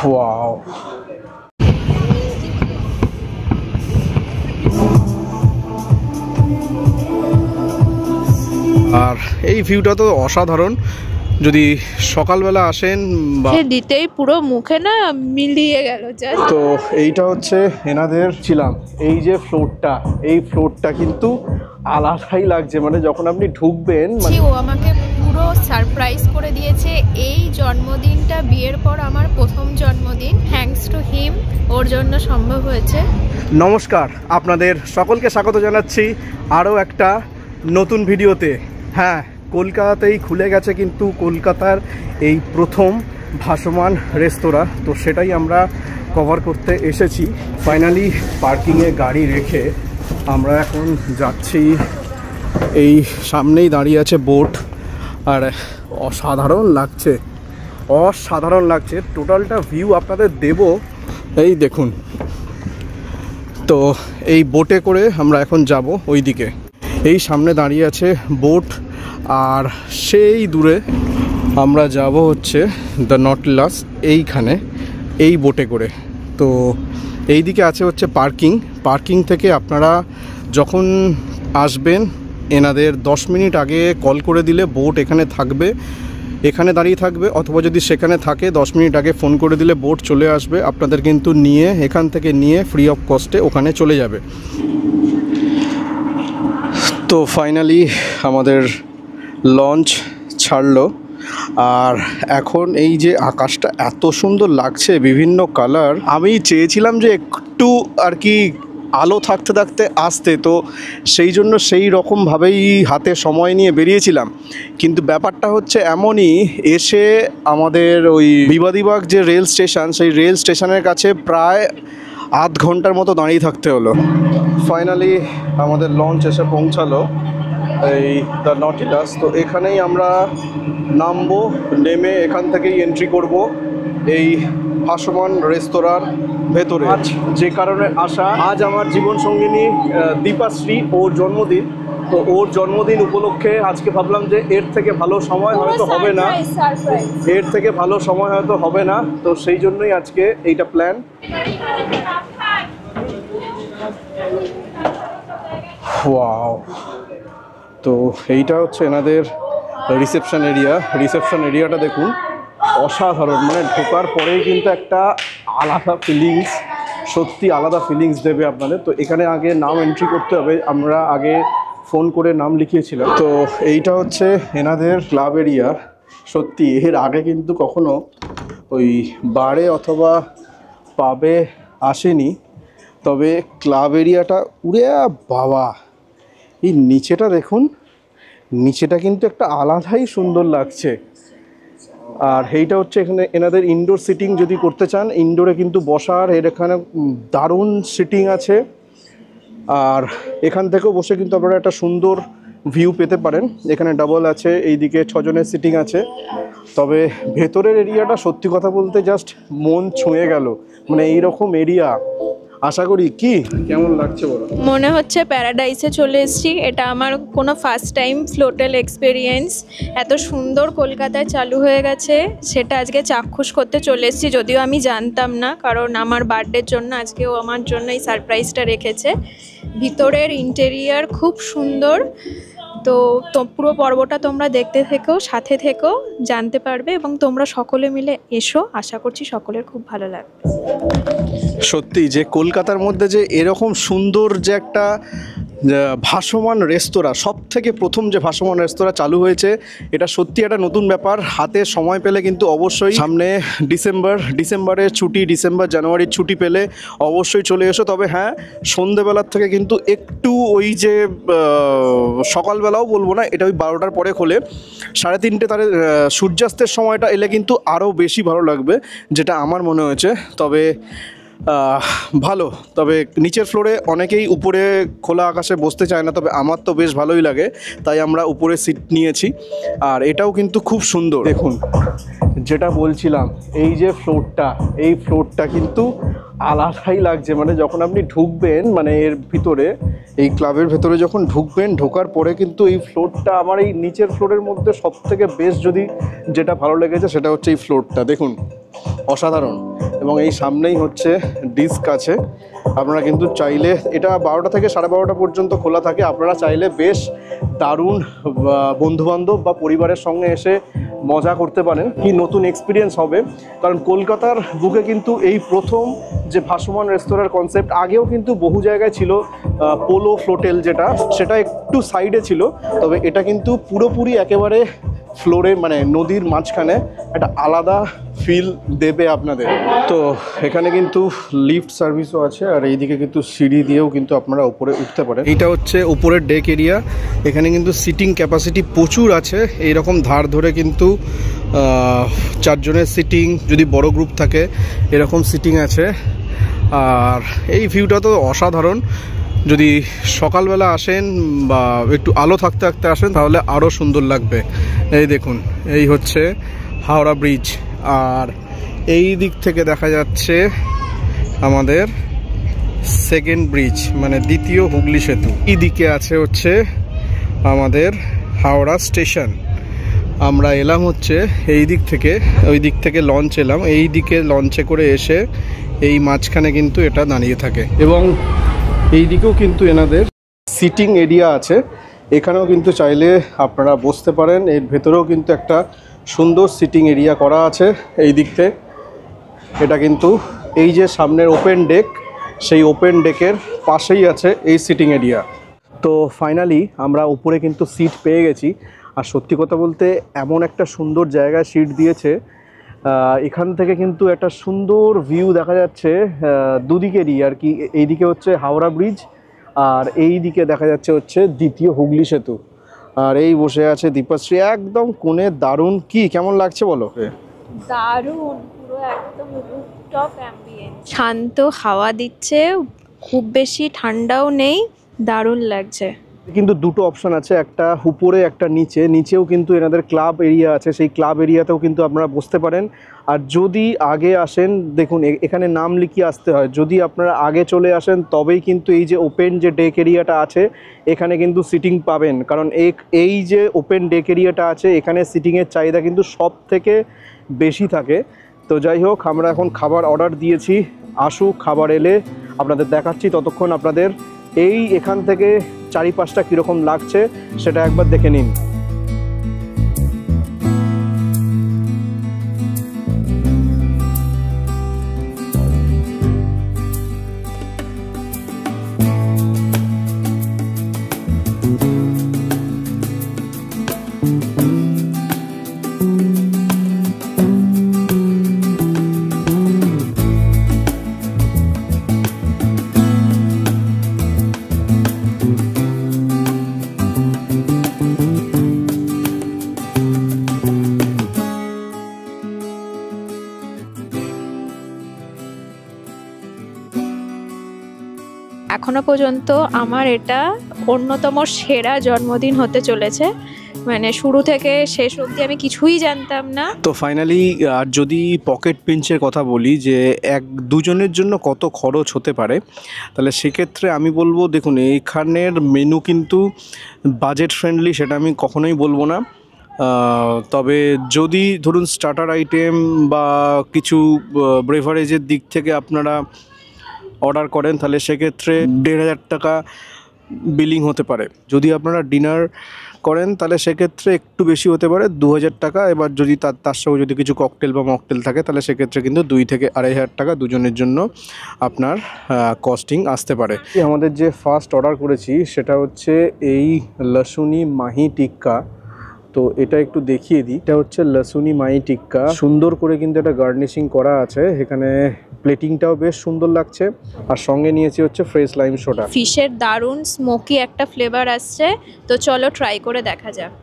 Wow, আর এই ভিউটা তো অসাধারণ। যদি সকালবেলা আসেন বা দিতেই পুরো মুখে না মিলিয়ে গেল। তো এইটা হচ্ছে এনাদের ছিলাম, এই যে ফ্লোরটা, এই ফ্লোরটা কিন্তু আলাদাই লাগছে, মানে যখন আপনি ঢুকবেন ও আমাকে পুরো সারপ্রাইজ করে দিয়েছে। এই জন্মদিনটা বিয়ের পর আমার প্রথম জন্মদিন, থ্যাঙ্কস টু হিম, ওর জন্য সম্ভব হয়েছে। নমস্কার, আপনাদের সকলকে স্বাগত জানাচ্ছি আরও একটা নতুন ভিডিওতে। হ্যাঁ, কলকাতাতেই খুলে গেছে কিন্তু কলকাতার এই প্রথম ভাসমান রেস্তোরাঁ, তো সেটাই আমরা কভার করতে এসেছি। ফাইনালি পার্কিংয়ে গাড়ি রেখে আমরা এখন যাচ্ছি। এই সামনেই দাঁড়িয়ে আছে বোট, আর অসাধারণ লাগছে, অসাধারণ লাগছে। টোটালটা ভিউ আপনাদের দেব, এই দেখুন। তো এই বোটে করে আমরা এখন যাব ওই দিকে। এই সামনে দাঁড়িয়ে আছে বোট, আর সেই দূরে আমরা যাব হচ্ছে দ্য নটলাস, এইখানে এই বোটে করে। তো এই দিকে আছে হচ্ছে পার্কিং। পার্কিং থেকে আপনারা যখন আসবেন এনাদের 10 মিনিট আগে কল করে দিলে বোট এখানে থাকবে, এখানে দাঁড়িয়ে থাকবে, অথবা যদি সেখানে থাকে 10 মিনিট আগে ফোন করে দিলে বোট চলে আসবে আপনাদের, কিন্তু নিয়ে এখান থেকে নিয়ে ফ্রি অফ কস্টে ওখানে চলে যাবে। তো ফাইনালি আমাদের লঞ্চ ছাড়লো, আর এখন এই যে আকাশটা এত সুন্দর লাগছে, বিভিন্ন কালার। আমি চেয়েছিলাম যে একটু আর কি আলো থাকতে থাকতে আসতে, তো সেই জন্য সেই রকমভাবেই হাতে সময় নিয়ে বেরিয়েছিলাম। কিন্তু ব্যাপারটা হচ্ছে এমনই, এসে আমাদের ওই বিবাদীবাগ যে রেল স্টেশন, সেই রেল স্টেশনের কাছে প্রায় আধ ঘন্টার মতো দাঁড়িয়ে থাকতে হলো। ফাইনালি আমাদের লঞ্চ এসে পৌঁছালো এই দ্য নটিলাস। তো এখানেই আমরা নামবো, নেমে এখান থেকেই এন্ট্রি করব এই ভাসমান রেস্তোরাঁর ভেতরে। আজ যে কারণে আসা, আজ আমার জীবনসঙ্গিনী দীপাশ্রী, ওর জন্মদিন। তো ওর জন্মদিন উপলক্ষে আজকে ভাবলাম যে এর থেকে ভালো সময় হয়তো হবে না, এর থেকে ভালো সময় হয়তো হবে না, তো সেই জন্যই আজকে এইটা প্ল্যান। ওয়াও, তো এইটা হচ্ছে এনাদের রিসেপশন এরিয়া। রিসেপশন এরিয়াটা দেখুন, অসাধারণ, মানে ঢোকার পরেই কিন্তু একটা আলাদা ফিলিংস, সত্যি আলাদা ফিলিংস দেবে আপনাদের। তো এখানে আগে নাম এন্ট্রি করতে হবে, আমরা আগে ফোন করে নাম লিখিয়েছিলাম। তো এইটা হচ্ছে এনাদের ক্লাব এরিয়া। সত্যি এর আগে কিন্তু কখনো ওই বারে অথবা পাবে আসেনি, তবে ক্লাব এরিয়াটা উড়ে বাবা, এই নিচেটা দেখুন, নিচেটা কিন্তু একটা আলাদাই সুন্দর লাগছে। আর এইটা হচ্ছে এখানে এনাদের ইনডোর সিটিং, যদি করতে চান ইনডোরে কিন্তু বসার, এর এখানে দারুণ সিটিং আছে, আর এখান থেকেও বসে কিন্তু আপনারা একটা সুন্দর ভিউ পেতে পারেন। এখানে ডাবল আছে, এইদিকে 6 জনের সিটিং আছে। তবে ভেতরের এরিয়াটা সত্যি কথা বলতে জাস্ট মন ছুঁয়ে গেল, মানে এইরকম এরিয়া আশা করি। কি কেমন লাগছে বলো? মনে হচ্ছে প্যারাডাইসে চলে এসেছি। এটা আমার কোনো ফার্স্ট টাইম ফ্লোটেল এক্সপেরিয়েন্স। এত সুন্দর কলকাতায় চালু হয়ে গেছে, সেটা আজকে চাক্ষুষ করতে চলে এসেছি। যদিও আমি জানতাম না, কারণ আমার বার্থডের জন্য আজকেও আমার জন্য এই সারপ্রাইজটা রেখেছে। ভিতরের ইন্টেরিয়ার খুব সুন্দর। তো পুরো পর্বটা তোমরা দেখতে থেকো, সাথে থেকো, জানতে পারবে, এবং তোমরা সকলে মিলে এসো, আশা করছি সকলের খুব ভালো লাগবে। সত্যি যে কলকাতার মধ্যে যে এরকম সুন্দর যে একটা ভাসমান রেস্তোরাঁ, সব থেকে প্রথম যে ভাসমান রেস্তোরাঁ চালু হয়েছে, এটা সত্যি একটা নতুন ব্যাপার। হাতে সময় পেলে কিন্তু অবশ্যই, সামনে ডিসেম্বরের ছুটি, ডিসেম্বর জানুয়ারির ছুটি পেলে অবশ্যই চলে এসো। তবে হ্যাঁ, সন্ধেবেলার থেকে কিন্তু একটু ওই যে সকালবেলাও বলবো না, এটা ওই 12টার পরে খোলে, 3:30 তার সূর্যাস্তের সময়টা এলে কিন্তু আরও বেশি ভালো লাগবে, যেটা আমার মনে হয়েছে। তবে ভালো, তবে নিচের ফ্লোরে অনেকেই উপরে খোলা আকাশে বসতে চায় না, তবে আমার তো বেশ ভালোই লাগে, তাই আমরা উপরে সিট নিয়েছি। আর এটাও কিন্তু খুব সুন্দর। দেখুন, যেটা বলছিলাম, এই যে ফ্লোরটা, এই ফ্লোরটা কিন্তু আলাদাই লাগছে, মানে যখন আপনি ঢুকবেন মানে এর ভিতরে, এই ক্লাবের ভেতরে যখন ঢুকবেন, ঢোকার পরে কিন্তু এই ফ্লোরটা আমার এই নিচের ফ্লোরের মধ্যে সব থেকে বেস্ট যদি যেটা ভালো লেগেছে সেটা হচ্ছে এই ফ্লোরটা। দেখুন অসাধারণ। এবং এই সামনেই হচ্ছে ডিস্ক আছে, আপনারা কিন্তু চাইলে, এটা 12টা থেকে 12:30 পর্যন্ত খোলা থাকে, আপনারা চাইলে বেশ দারুণ বন্ধুবান্ধব বা পরিবারের সঙ্গে এসে মজা করতে পারেন। কি নতুন এক্সপিরিয়েন্স হবে, কারণ কলকাতার বুকে কিন্তু এই প্রথম যে ভাসমান রেস্তোরাঁর কনসেপ্ট। আগেও কিন্তু বহু জায়গায় ছিল পোলো ফ্লোটেল, যেটা সেটা একটু সাইডে ছিল, তবে এটা কিন্তু পুরোপুরি একেবারে ফ্লোরে, মানে নদীর মাঝখানে একটা আলাদা ফিল দেবে আপনাদের। তো এখানে কিন্তু লিফট সার্ভিসও আছে, আর এইদিকে কিন্তু সিঁড়ি দিয়েও কিন্তু আপনারা উপরে উঠতে পারেন। এইটা হচ্ছে উপরের ডেক এরিয়া। এখানে কিন্তু সিটিং ক্যাপাসিটি প্রচুর আছে। এইরকম ধার ধরে কিন্তু 4 জনের সিটিং, যদি বড় গ্রুপ থাকে এরকম সিটিং আছে। আর এই ভিউটা তো অসাধারণ। যদি সকালবেলা আসেন বা একটু আলো থাকতে থাকতে আসেন তাহলে আরও সুন্দর লাগবে। এই দেখুন, এই হচ্ছে হাওড়া ব্রিজ, আর এই দিক থেকে দেখা যাচ্ছে আমাদের সেকেন্ড ব্রিজ, মানে দ্বিতীয় হুগলি সেতু। এই দিকে আছে হচ্ছে আমাদের হাওড়া স্টেশন। আমরা এলাম হচ্ছে এই দিক থেকে, ওই দিক থেকে লঞ্চ এলাম, এই দিকে লঞ্চে করে এসে এই মাঝখানে কিন্তু এটা দাঁড়িয়ে থাকে। এবং এই দিকেও কিন্তু এনাদের সিটিং এরিয়া আছে, এখানেও কিন্তু চাইলে আপনারা বসতে পারেন। এর ভেতরেও কিন্তু একটা সুন্দর সিটিং এরিয়া করা আছে এই দিকতে। এটা কিন্তু এই যে সামনের ওপেন ডেক, সেই ওপেন ডেকের পাশেই আছে এই সিটিং এরিয়া। তো ফাইনালি আমরা উপরে কিন্তু সিট পেয়ে গেছি। আর সত্যি কথা বলতে এমন একটা সুন্দর জায়গায় সিট দিয়েছে, এখান থেকে কিন্তু একটা সুন্দর ভিউ দেখা যাচ্ছে দুদিকেরই আর কি। এইদিকে হচ্ছে হাওড়া ব্রিজ, আর এই দিকে দেখা যাচ্ছে হচ্ছে দ্বিতীয় হুগলি সেতু। আর এই বসে আছে দীপাশ্রী একদম কোণে। দারুণ। কি কেমন লাগছে বলো? দারুণ, পুরো একদম রুফটপ অ্যাম্বিয়েন্স, শান্ত হাওয়া দিচ্ছে, খুব বেশি ঠান্ডাও নেই, দারুণ লাগছে। কিন্তু দুটো অপশন আছে, একটা উপরে একটা নিচে। নিচেও কিন্তু এনাদের ক্লাব এরিয়া আছে, সেই ক্লাব এরিয়াতেও কিন্তু আপনারা বসতে পারেন। আর যদি আগে আসেন, দেখুন এখানে নাম লিখিয়ে আসতে হয়, যদি আপনারা আগে চলে আসেন তবেই কিন্তু এই যে ওপেন যে ডেক এরিয়াটা আছে এখানে কিন্তু সিটিং পাবেন। কারণ এই যে ওপেন ডেক এরিয়াটা আছে এখানে সিটিংয়ের চাহিদা কিন্তু সব থেকে বেশি থাকে। তো যাই হোক, আমরা এখন খাবার অর্ডার দিয়েছি, আসুক, খাবার এলে আপনাদের দেখাচ্ছি। ততক্ষণ আপনাদের এই এখান থেকে চারিপাশটা কীরকম লাগছে সেটা একবার দেখে নিন। এখনো পর্যন্ত আমার এটা অন্যতম সেরা জন্মদিন হতে চলেছে। মানে শুরু থেকে শেষ অবধি আমি কিছুই জানতাম না। তো ফাইনালি আর যদি পকেট পিঞ্চের কথা বলি যে 1-2 জনের জন্য কত খরচ হতে পারে, তাহলে সেক্ষেত্রে আমি বলবো দেখুন এইখানের মেনু কিন্তু বাজেট ফ্রেন্ডলি, সেটা আমি কখনোই বলবো না। তবে যদি ধরুন স্টার্টার আইটেম বা কিছু ব্রেভারেজের দিক থেকে আপনারা অর্ডার করেন তাহলে সেক্ষেত্রে 1,500 টাকা বিলিং হতে পারে। যদি আপনারা ডিনার করেন তাহলে সেক্ষেত্রে একটু বেশি হতে পারে, 2,000 টাকা। এবার যদি তার সঙ্গে যদি কিছু ককটেল বা মকটেল থাকে তাহলে সেক্ষেত্রে কিন্তু 2 থেকে 2,500 টাকা 2 জনের জন্য আপনার কস্টিং আসতে পারে। আমাদের যে ফার্স্ট অর্ডার করেছি সেটা হচ্ছে এই লসুনি মাহি টিক্কা। তো এটা একটু দেখিয়ে দিই, এটা হচ্ছে লসুনি মাহি টিক্কা। সুন্দর করে কিন্তু এটা গার্নিশিং করা আছে, এখানে প্লেটিংটাও বেশ সুন্দর লাগছে। আর সঙ্গে নিয়েছি হচ্ছে ফ্রেশ লাইম সোডা। ফিশের দারুণ স্মোকি একটা ফ্লেভার আসছে, তো চলো ট্রাই করে দেখা যাক।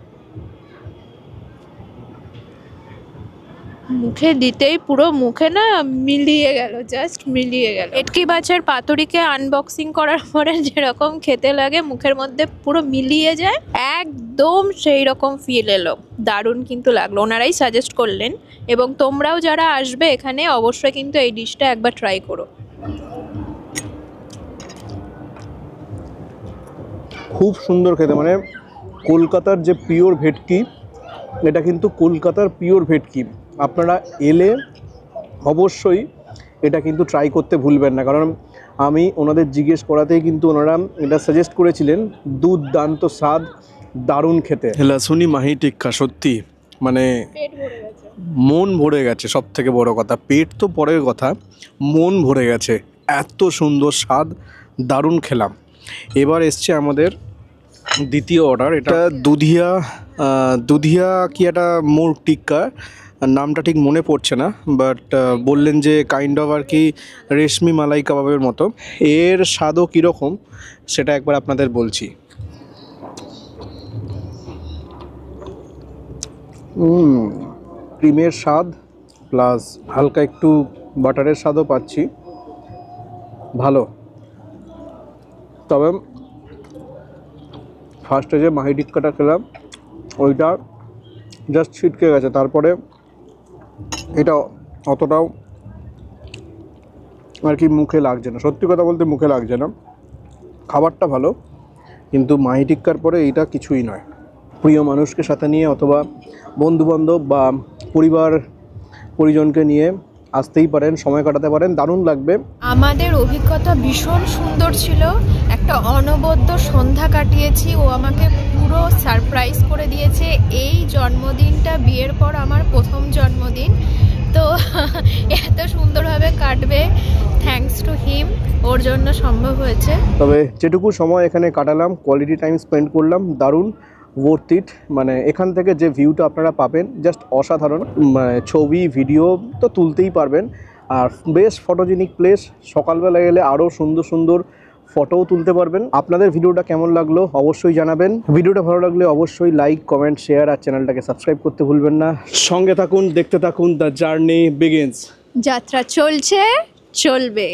মুখে দিতেই পুরো মুখে না মিলিয়ে গেল, জাস্ট মিলিয়ে গেল। ভেটকি মাছের পাতুরিকে আনবক্সিং করার পরে যেরকম খেতে লাগে মুখের মধ্যে পুরো মিলিয়ে যায়, একদম সেই রকম ফিল এলো। দারুণ কিন্তু লাগলো, ওনারাই সাজেস্ট করলেন। এবং তোমরাও যারা আসবে এখানে অবশ্যই কিন্তু এই ডিশটা একবার ট্রাই করো। খুব সুন্দর খেতে, মানে কলকাতার যে পিওর ভেটকি, এটা কিন্তু কলকাতার পিওর ভেটকি। আপনারা এলে অবশ্যই এটা কিন্তু ট্রাই করতে ভুলবেন না, কারণ আমি ওনাদের জিজ্ঞেস করাতেই কিন্তু ওনারা এটা সাজেস্ট করেছিলেন। দুর্দান্ত স্বাদ, দারুণ খেতে। লাসুনি মাহি টিক্কা সত্যি মানে মন ভরে গেছে। সব থেকে বড় কথা, পেট তো পরের কথা, মন ভরে গেছে। এত সুন্দর স্বাদ, দারুণ খেলাম। এবার এসছে আমাদের দ্বিতীয় অর্ডার। এটা দুধিয়া কি একটা মোর টিক্কা, নামটা ঠিক মনে পড়ছে না, বাট বললেন যে কাইন্ড অফ আর কি রেশমি মালাই কাবাবের মতো। এর স্বাদও কীরকম সেটা একবার আপনাদের বলছি। ক্রিমের স্বাদ প্লাস হালকা একটু বাটারের স্বাদও পাচ্ছি, ভালো। তবে ফার্স্টে যে মাহি টিক্কাটা খেলাম ওইটা জাস্ট ছিটকে গেছে, তারপরে এটা অতটাও আর কি মুখে লাগছে না। সত্যি কথা বলতে মুখে লাগছে না। খাবারটা ভালো, কিন্তু মাহি টিক্কার পরে এইটা কিছুই নয়। প্রিয় মানুষকে সাথে নিয়ে অথবা বন্ধুবান্ধব বা পরিবার পরিজনকে নিয়ে আসতেই পারেন, সময় কাটাতে পারেন, দারুণ লাগবে। আমাদের অভিজ্ঞতা ভীষণ সুন্দর ছিল। একটা অনবদ্য সন্ধ্যা কাটিয়েছি। ও আমাকে পুরো সারপ্রাইজ করে দিয়েছে। এই জন্মদিনটা বিয়ের পর আমার প্রথম জন্মদিন, তো এত সুন্দরভাবে কাটবে থ্যাঙ্কস টু হিম, ওর জন্য সম্ভব হয়েছে। তবে যেটুকু সময় এখানে কাটালাম, কোয়ালিটি টাইম স্পেন্ড করলাম, দারুণ ওয়ার্থ ইট। মানে এখান থেকে যে ভিউটা আপনারা পাবেন জাস্ট অসাধারণ। মানে ছবি ভিডিও তো তুলতেই পারবেন, আর বেশ ফটোজেনিক প্লেস। সকালবেলা এলে আরও সুন্দর সুন্দর ফটোও তুলতে পারবেন। আপনাদের ভিডিওটা কেমন লাগলো অবশ্যই জানাবেন। ভিডিওটা ভালো লাগলে অবশ্যই লাইক, কমেন্ট, শেয়ার আর চ্যানেলটাকে সাবস্ক্রাইব করতে ভুলবেন না। সঙ্গে থাকুন, দেখতে থাকুন, দ্য জার্নি বিগিনস। যাত্রা চলছে, চলবে।